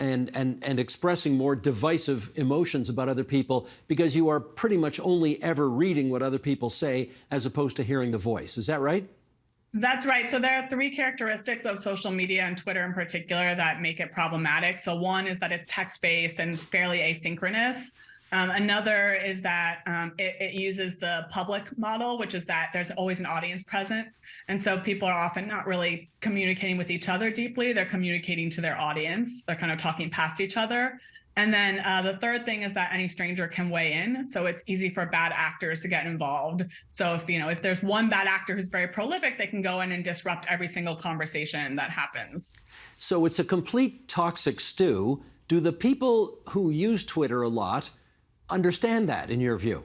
expressing more divisive emotions about other people, because you are pretty much only ever reading what other people say as opposed to hearing the voice. Is that right? That's right. So there are three characteristics of social media and Twitter in particular that make it problematic. So one is that it's text-based and fairly asynchronous. Another is that it uses the public model, which is that there's always an audience present. And so people are often not really communicating with each other deeply. They're communicating to their audience. They're kind of talking past each other. And then the third thing is that any stranger can weigh in. So it's easy for bad actors to get involved. So if there's one bad actor who's very prolific, they can go in and disrupt every single conversation that happens. So it's a complete toxic stew. Do the people who use Twitter a lot understand that, in your view?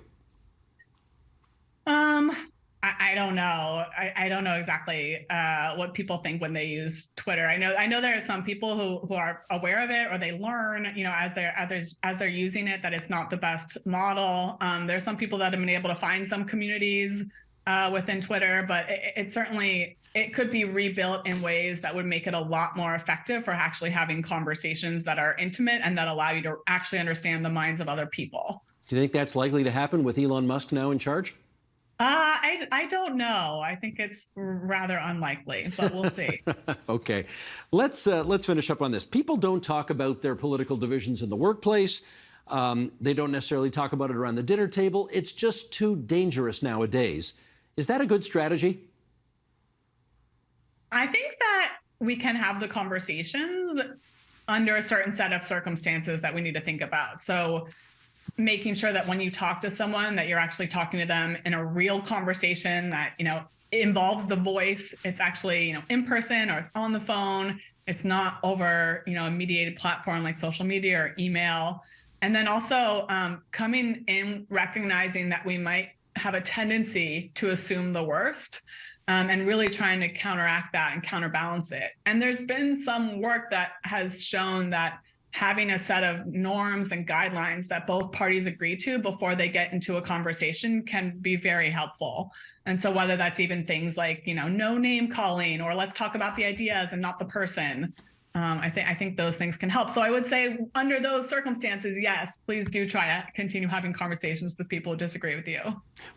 I don't know. I don't know exactly what people think when they use Twitter. I know there are some people who are aware of it, or they learn, as they're using it, that it's not the best model. There's some people that have been able to find some communities within Twitter, but it could be rebuilt in ways that would make it a lot more effective for actually having conversations that are intimate and that allow you to actually understand the minds of other people. Do you think that's likely to happen with Elon Musk now in charge? I don't know. I think it's rather unlikely, but we'll see. Okay, let's finish up on this. People don't talk about their political divisions in the workplace. They don't necessarily talk about it around the dinner table. It's just too dangerous nowadays. Is that a good strategy? I think that we can have the conversations under a certain set of circumstances that we need to think about. So making sure that when you talk to someone, that you're actually talking to them in a real conversation that, involves the voice. It's actually, in person, or it's on the phone. It's not over, a mediated platform like social media or email. And then also coming in, recognizing that we might have a tendency to assume the worst, and really trying to counteract that and counterbalance it. And there's been some work that has shown that having a set of norms and guidelines that both parties agree to before they get into a conversation can be very helpful. And so whether that's even things like, no name calling, or let's talk about the ideas and not the person, I think those things can help. So I would say under those circumstances, yes, please do try to continue having conversations with people who disagree with you.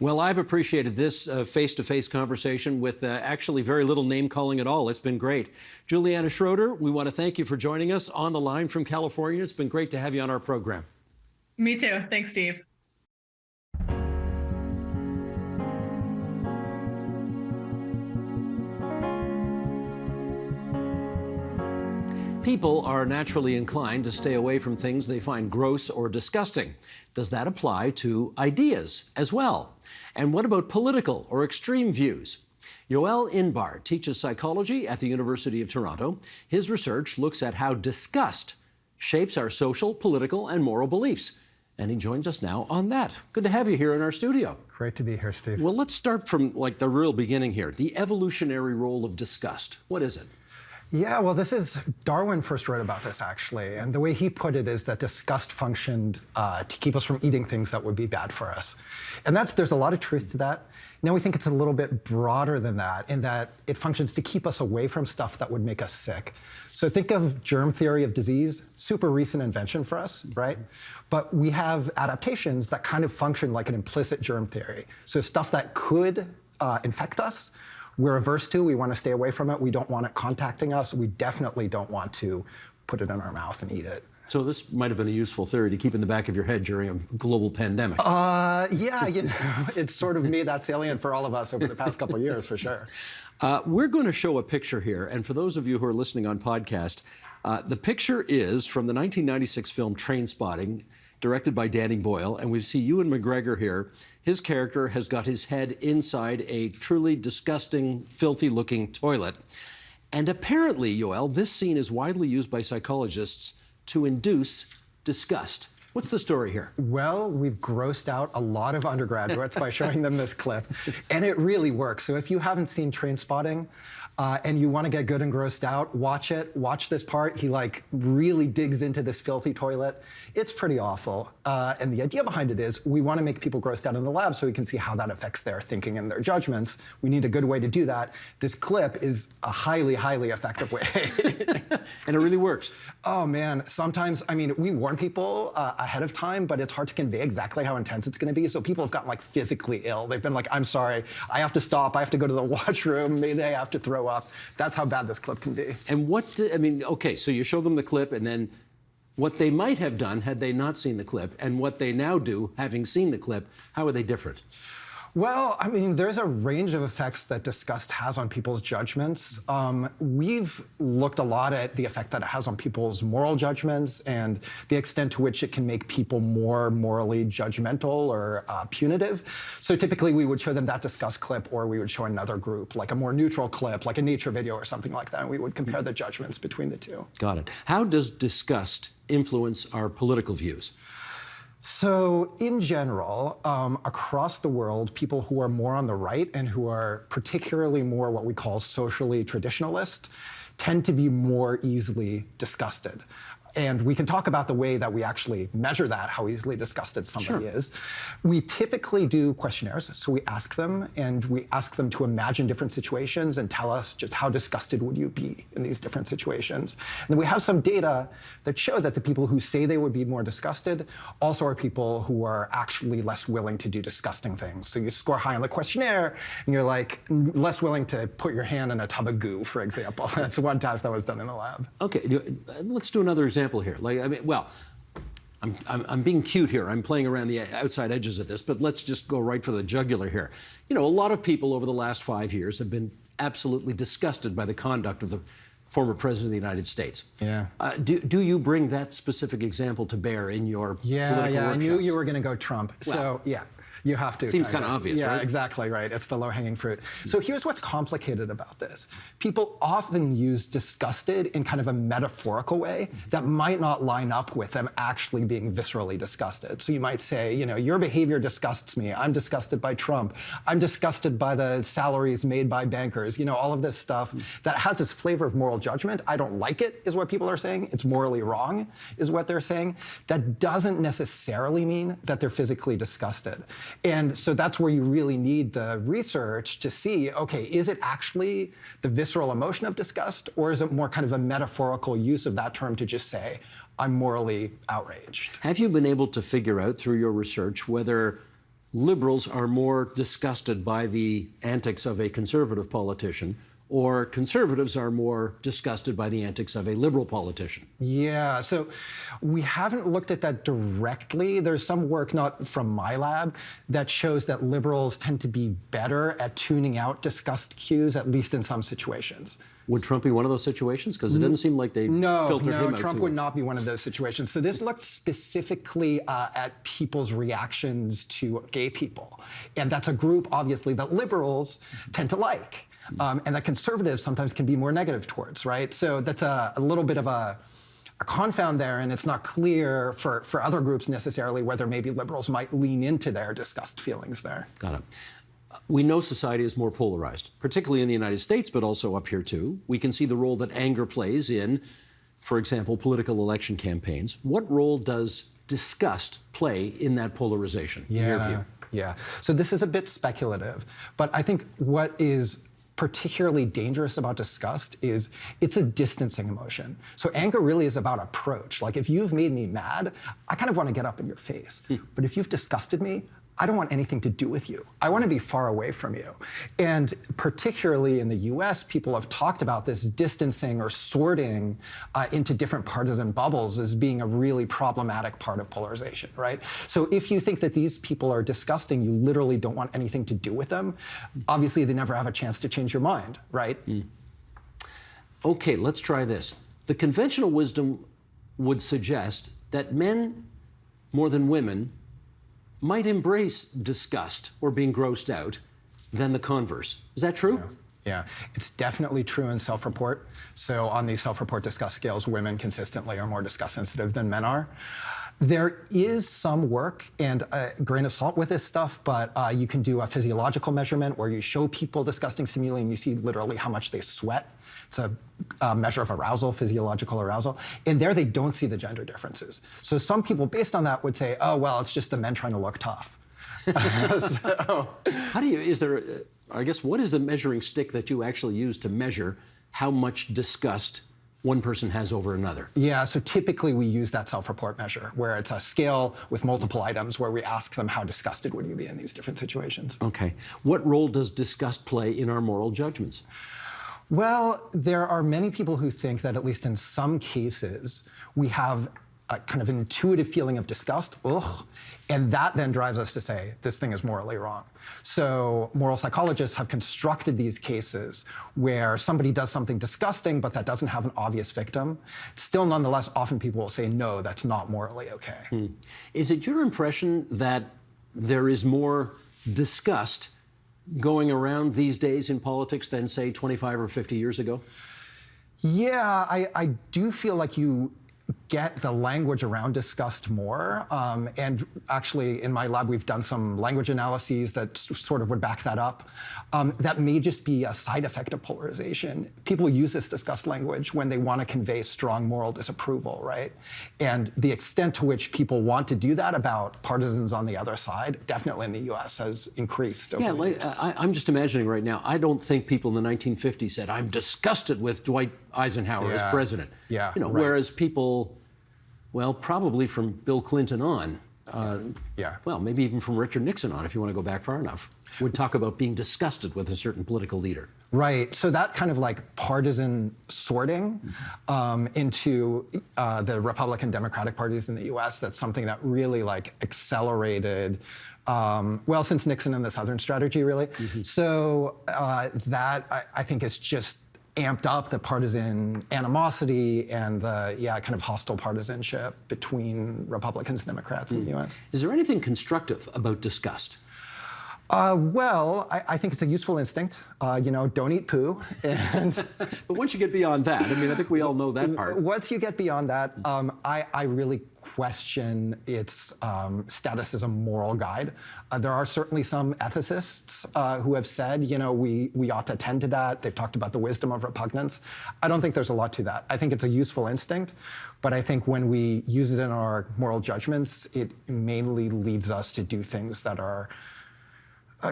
Well, I've appreciated this face-to-face conversation with actually very little name calling at all. It's been great. Juliana Schroeder, we want to thank you for joining us on the line from California. It's been great to have you on our program. Me too. Thanks, Steve. People are naturally inclined to stay away from things they find gross or disgusting. Does that apply to ideas as well? And what about political or extreme views? Yoel Inbar teaches psychology at the University of Toronto. His research looks at how disgust shapes our social, political, and moral beliefs. and he joins us now on that. Good to have you here in our studio. Great to be here, Steve. Well, let's start from like the real beginning here. The evolutionary role of disgust. What is it? Yeah, well, Darwin first wrote about this, actually. And the way he put it is that disgust functioned to keep us from eating things that would be bad for us. And there's a lot of truth to that. Now we think it's a little bit broader than that, in that it functions to keep us away from stuff that would make us sick. So think of germ theory of disease, super recent invention for us, right? But we have adaptations that kind of function like an implicit germ theory. So stuff that could infect us, we're averse to, we want to stay away from it, we don't want it contacting us, we definitely don't want to put it in our mouth and eat it. So this might have been a useful theory to keep in the back of your head during a global pandemic. Yeah, it's sort of made that salient for all of us over the past couple of years, for sure. We're going to show a picture here, and for those of you who are listening on podcast, the picture is from the 1996 film Trainspotting, directed by Danny Boyle, and we see Ewan McGregor here. His character has got his head inside a truly disgusting, filthy-looking toilet. And apparently, Yoel, this scene is widely used by psychologists to induce disgust. What's the story here? Well, we've grossed out a lot of undergraduates by showing them this clip, and it really works. So if you haven't seen Trainspotting, and you want to get good and grossed out, watch it. Watch this part. He really digs into this filthy toilet. It's pretty awful. And the idea behind it is we want to make people grossed out in the lab so we can see how that affects their thinking and their judgments. We need a good way to do that. This clip is a highly, highly effective way. And it really works. Oh man, sometimes, we warn people ahead of time, but it's hard to convey exactly how intense it's going to be. So people have gotten physically ill. They've been like, I'm sorry, I have to stop. I have to go to the washroom. Maybe I have to throw up. That's how bad this clip can be. And okay, so you show them the clip, and then what they might have done had they not seen the clip, and what they now do, having seen the clip, how are they different? Well, there's a range of effects that disgust has on people's judgments. We've looked a lot at the effect that it has on people's moral judgments and the extent to which it can make people more morally judgmental or punitive. So typically we would show them that disgust clip, or we would show another group, like a more neutral clip, like a nature video or something like that, and we would compare the judgments between the two. Got it. How does disgust influence our political views? So in general, across the world, people who are more on the right and who are particularly more what we call socially traditionalist tend to be more easily disgusted. And we can talk about the way that we actually measure that, how easily disgusted somebody is. We typically do questionnaires. So we ask them, and we ask them to imagine different situations and tell us just how disgusted would you be in these different situations. And then we have some data that show that the people who say they would be more disgusted also are people who are actually less willing to do disgusting things. So you score high on the questionnaire, and you're less willing to put your hand in a tub of goo, for example. That's one task that was done in the lab. Okay, let's do another example here. I'm being cute here. I'm playing around the outside edges of this, but let's just go right for the jugular here. A lot of people over the last 5 years have been absolutely disgusted by the conduct of the former president of the United States. Yeah. Do you bring that specific example to bear in your political workshops? I knew you were going to go Trump. Well, so yeah. You have to. Seems kind of obvious, right? Yeah, exactly right. It's the low-hanging fruit. So here's what's complicated about this. People often use disgusted in kind of a metaphorical way that might not line up with them actually being viscerally disgusted. So you might say, your behavior disgusts me. I'm disgusted by Trump. I'm disgusted by the salaries made by bankers. All of this stuff that has this flavor of moral judgment. I don't like it, is what people are saying. It's morally wrong, is what they're saying. That doesn't necessarily mean that they're physically disgusted. And so that's where you really need the research to see, okay, is it actually the visceral emotion of disgust, or is it more kind of a metaphorical use of that term to just say, I'm morally outraged? Have you been able to figure out through your research whether liberals are more disgusted by the antics of a conservative politician, or conservatives are more disgusted by the antics of a liberal politician? Yeah, so we haven't looked at that directly. There's some work, not from my lab, that shows that liberals tend to be better at tuning out disgust cues, at least in some situations. Would Trump be one of those situations? Because it didn't seem like they filtered him out. No, Trump would not be one of those situations. So this looked specifically at people's reactions to gay people. And that's a group, obviously, that liberals tend to like. And that conservatives sometimes can be more negative towards, right? So that's a little bit of a a confound there, and it's not clear for other groups necessarily whether maybe liberals might lean into their disgust feelings there. Got it. We know society is more polarized, particularly in the United States, but also up here too. We can see the role that anger plays in, for example, political election campaigns. What role does disgust play in that polarization, in your view? Yeah. So this is a bit speculative, but I think what is particularly dangerous about disgust is it's a distancing emotion. So anger really is about approach. Like if you've made me mad, I kind of want to get up in your face. But if you've disgusted me, I don't want anything to do with you. I want to be far away from you. And particularly in the US, people have talked about this distancing or sorting into different partisan bubbles as being a really problematic part of polarization, right? So if you think that these people are disgusting, you literally don't want anything to do with them, obviously they never have a chance to change your mind, right? Okay, let's try this. The conventional wisdom would suggest that men, more than women, might embrace disgust or being grossed out than the converse. Is that true? Yeah, it's definitely true in self-report. So on these self-report disgust scales, women consistently are more disgust sensitive than men are. There is some work and a grain of salt with this stuff, but you can do a physiological measurement where you show people disgusting stimuli and you see literally how much they sweat. It's a measure of arousal, physiological arousal. And there they don't see the gender differences. So some people, based on that, would say, oh, well, it's just the men trying to look tough. So, how do you, is there, I guess, what is the measuring stick that you actually use to measure how much disgust one person has over another? Yeah, so typically we use that self-report measure, where it's a scale with multiple items where we ask them how disgusted would you be in these different situations. Okay. What role does disgust play in our moral judgments? Well, there are many people who think that at least in some cases, we have a kind of intuitive feeling of disgust, and that then drives us to say, this thing is morally wrong. So moral psychologists have constructed these cases where somebody does something disgusting, but that doesn't have an obvious victim. Still, nonetheless, often people will say, no, that's not morally okay. Is it your impression that there is more disgust going around these days in politics than, say, 25 or 50 years ago? Yeah, I do feel like you get the language around disgust more. And actually, in my lab, we've done some language analyses that sort of would back that up. That may just be a side effect of polarization. People use this disgust language when they want to convey strong moral disapproval, right? And the extent to which people want to do that about partisans on the other side, definitely in the US, has increased over the years. I'm just imagining right now, I don't think people in the 1950s said, I'm disgusted with Dwight Eisenhower as president. Yeah, you know, whereas people, well, probably from Bill Clinton on, well, maybe even from Richard Nixon on, if you want to go back far enough, would talk about being disgusted with a certain political leader. Right. So that kind of like partisan sorting into the Republican Democratic parties in the US, that's something that really like accelerated well, since Nixon and the Southern strategy, really. So that I think is just amped up the partisan animosity and the kind of hostile partisanship between Republicans and Democrats in the US. Is there anything constructive about disgust? Well, I think it's a useful instinct. You know, don't eat poo. And but once you get beyond that, I mean, I think we all know that part. Once you get beyond that, I really question its status as a moral guide. There are certainly some ethicists who have said, you know, we ought to tend to that. They've talked about the wisdom of repugnance. I don't think there's a lot to that. I think it's a useful instinct, but I think when we use it in our moral judgments, it mainly leads us to do things that are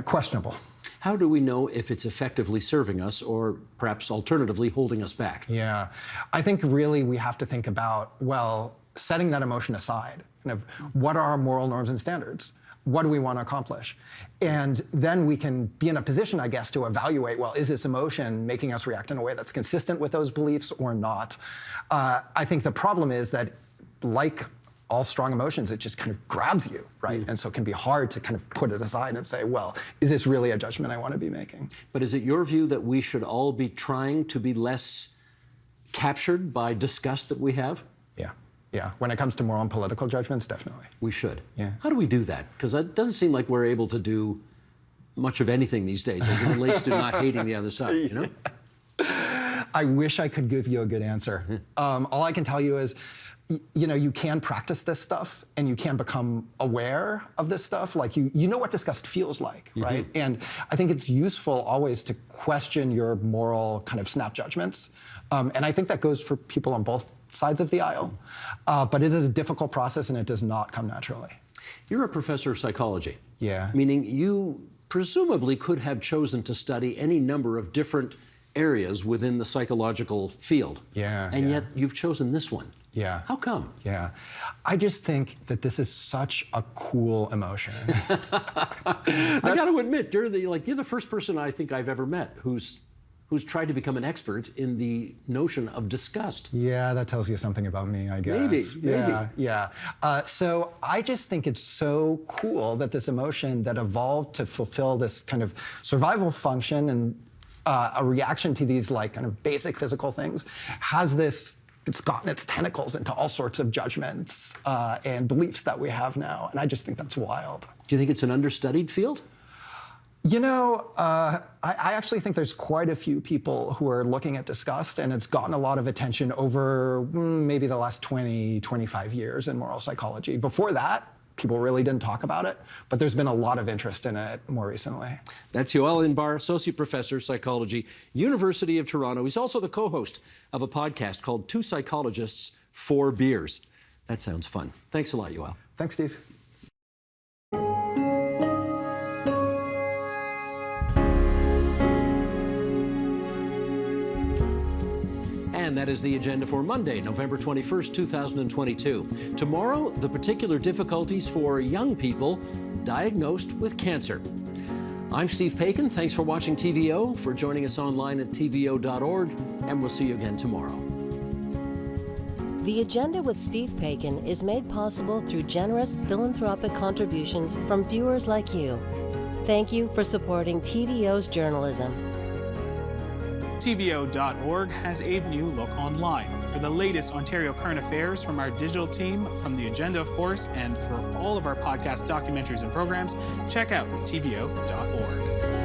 questionable. How do we know if it's effectively serving us or perhaps alternatively holding us back? Yeah, I think really we have to think about, well, setting that emotion aside, kind of what are our moral norms and standards? What do we want to accomplish? And then we can be in a position, I guess, to evaluate, well, is this emotion making us react in a way that's consistent with those beliefs or not? I think the problem is that, like all strong emotions, it just kind of grabs you, right? And so it can be hard to kind of put it aside and say, well, is this really a judgment I want to be making? But is it your view that we should all be trying to be less captured by disgust that we have? Yeah, when it comes to moral and political judgments, definitely. We should. Yeah. How do we do that? Because it doesn't seem like we're able to do much of anything these days as it relates to not hating the other side, you know? I wish I could give you a good answer. All I can tell you is, you can practice this stuff and you can become aware of this stuff. Like you know what disgust feels like, right? And I think it's useful always to question your moral kind of snap judgments. And I think that goes for people on both sides of the aisle. But it is a difficult process and it does not come naturally. You're a professor of psychology. Yeah. Meaning you presumably could have chosen to study any number of different areas within the psychological field. Yeah. And yet you've chosen this one. Yeah. How come? Yeah. I just think that this is such a cool emotion. I got to admit, you're the first person I think I've ever met who's tried to become an expert in the notion of disgust. Yeah, that tells you something about me, I guess. Maybe. Yeah. So I just think it's so cool that this emotion that evolved to fulfill this kind of survival function and a reaction to these like kind of basic physical things has this. It's gotten its tentacles into all sorts of judgments and beliefs that we have now, and I just think that's wild. Do you think it's an understudied field? I actually think there's quite a few people who are looking at disgust, and it's gotten a lot of attention over maybe the last 20, 25 years in moral psychology. Before that, people really didn't talk about it, but there's been a lot of interest in it more recently. That's Yoel Inbar, Associate Professor, Psychology, University of Toronto. He's also the co-host of a podcast called Two Psychologists, Four Beers. That sounds fun. Thanks a lot, Yoel. Thanks, Steve. And that is the agenda for Monday, November 21st, 2022. Tomorrow, the particular difficulties for young people diagnosed with cancer. I'm Steve Paikin. Thanks for watching TVO, for joining us online at TVO.org, and we'll see you again tomorrow. The Agenda with Steve Paikin is made possible through generous philanthropic contributions from viewers like you. Thank you for supporting TVO's journalism. TVO.org has a new look online. For the latest Ontario current affairs from our digital team, from The Agenda, of course, and for all of our podcast documentaries and programs, check out TVO.org.